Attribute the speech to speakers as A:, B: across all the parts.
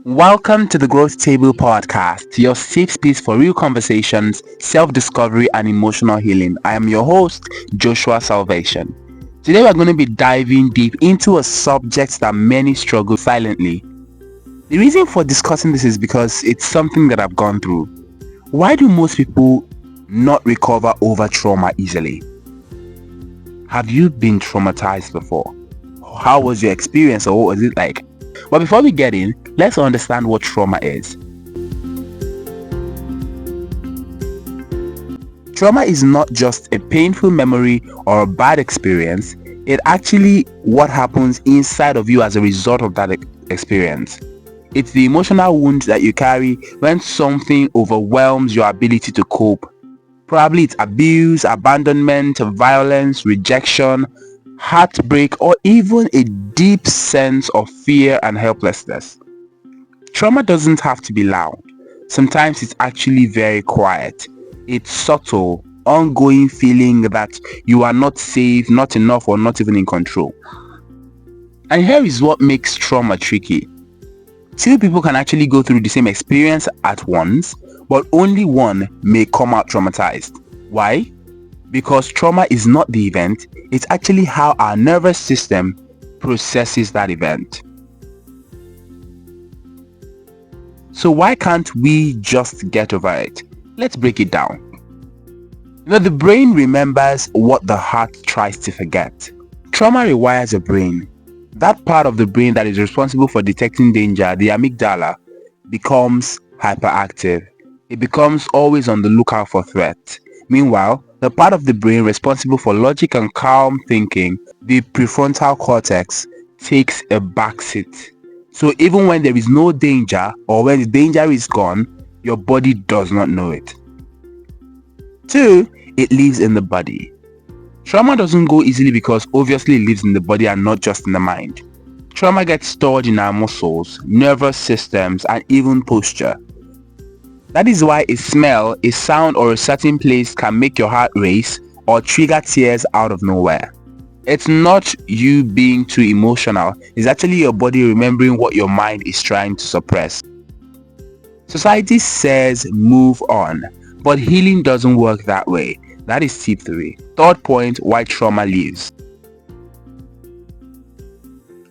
A: Welcome to the Growth Table Podcast, your safe space for real conversations, self-discovery, and emotional healing. I am your host, Joshua Salvation. Today we're going to be diving deep into a subject that many struggle silently. The reason for discussing this is because it's something that I've gone through. Why do most people not recover over trauma easily? Have you been traumatized before? How was your experience, or what was it like? But before we get in, let's understand what trauma is. Trauma is not just a painful memory or a bad experience. It's actually what happens inside of you as a result of that experience. It's the emotional wound that you carry when something overwhelms your ability to cope. Probably it's abuse, abandonment, violence, rejection, heartbreak, or even a deep sense of fear and helplessness. Trauma doesn't have to be loud. Sometimes it's actually very quiet. It's subtle, ongoing feeling that you are not safe, not enough, or not even in control. And here is what makes trauma tricky. Two people can actually go through the same experience at once, but only one may come out traumatized. Why? Because trauma is not the event, it's actually how our nervous system processes that event. So why can't we just get over it? Let's break it down. The brain remembers what the heart tries to forget. Trauma rewires the brain. That part of the brain that is responsible for detecting danger, the amygdala, becomes hyperactive. It becomes always on the lookout for threat. Meanwhile, the part of the brain responsible for logic and calm thinking, the prefrontal cortex, takes a backseat. So even when there is no danger, or when the danger is gone, your body does not know it. 2. It lives in the body. Trauma doesn't go easily because obviously it lives in the body and not just in the mind. Trauma gets stored in our muscles, nervous systems, and even posture. That is why a smell, a sound, or a certain place can make your heart race or trigger tears out of nowhere. It's not you being too emotional, it's actually your body remembering what your mind is trying to suppress. Society says move on, but healing doesn't work that way. That is tip 3. Third point, why trauma lives.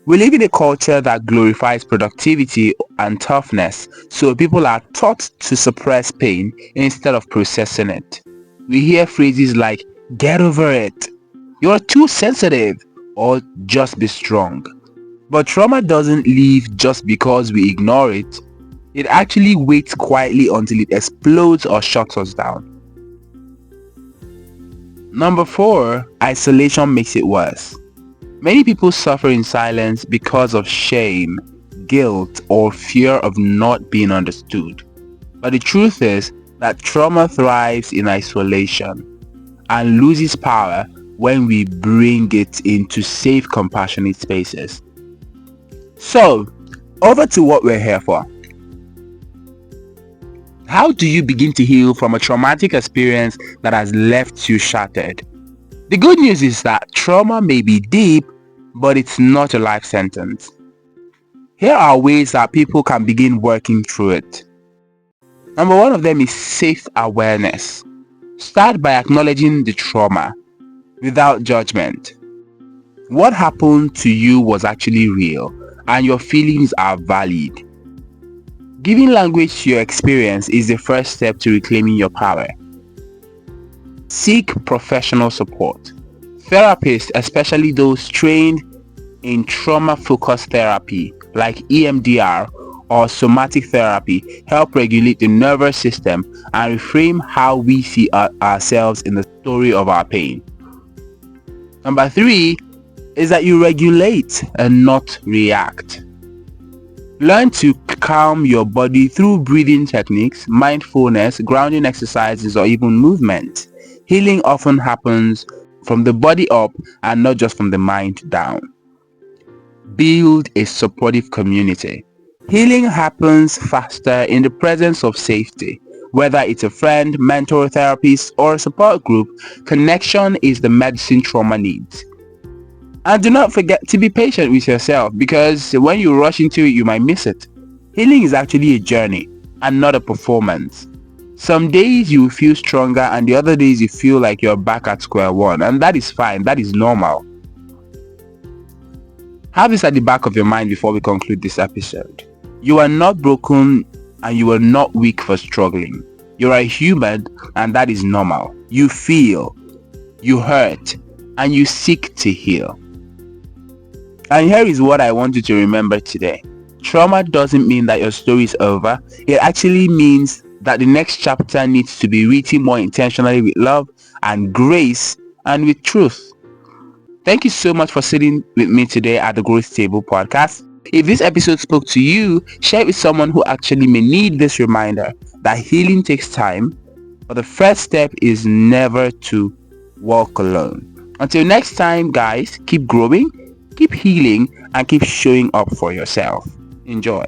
A: We live in a culture that glorifies productivity and toughness, so people are taught to suppress pain instead of processing it. We hear phrases like, get over it, you're too sensitive, or just be strong. But trauma doesn't leave just because we ignore it. It actually waits quietly until it explodes or shuts us down. Number 4, isolation makes it worse. Many people suffer in silence because of shame, guilt, or fear of not being understood. But the truth is that trauma thrives in isolation and loses power when we bring it into safe, compassionate spaces. So, over to what we're here for. How do you begin to heal from a traumatic experience that has left you shattered? The good news is that trauma may be deep, but it's not a life sentence. Here are ways that people can begin working through it. Number 1 of them is safe awareness. Start by acknowledging the trauma without judgment. What happened to you was actually real, and your feelings are valid. Giving language to your experience is the first step to reclaiming your power. Seek professional support. Therapists, especially those trained in trauma-focused therapy like EMDR or somatic therapy, help regulate the nervous system and reframe how we see ourselves in the story of our pain. Number 3 is that you regulate and not react. Learn to calm your body through breathing techniques, mindfulness, grounding exercises, or even movement. Healing often happens from the body up and not just from the mind down. Build a supportive community. Healing happens faster in the presence of safety. Whether it's a friend, mentor, therapist, or a support group, connection is the medicine trauma needs. And do not forget to be patient with yourself, because when you rush into it, you might miss it. Healing is actually a journey and not a performance. Some days you feel stronger and the other days you feel like you're back at square one, and that is fine, that is normal. Have this at the back of your mind before we conclude this episode. You are not broken and you are not weak for struggling. You are a human and that is normal. You feel, you hurt, and you seek to heal. And here is what I want you to remember today. Trauma doesn't mean that your story is over. It actually means that the next chapter needs to be written more intentionally with love and grace and with truth. Thank you so much for sitting with me today at the Growth Table podcast. If this episode spoke to you, share it with someone who actually may need this reminder that healing takes time, but the first step is never to walk alone. Until next time, guys, keep growing, keep healing, and keep showing up for yourself. Enjoy.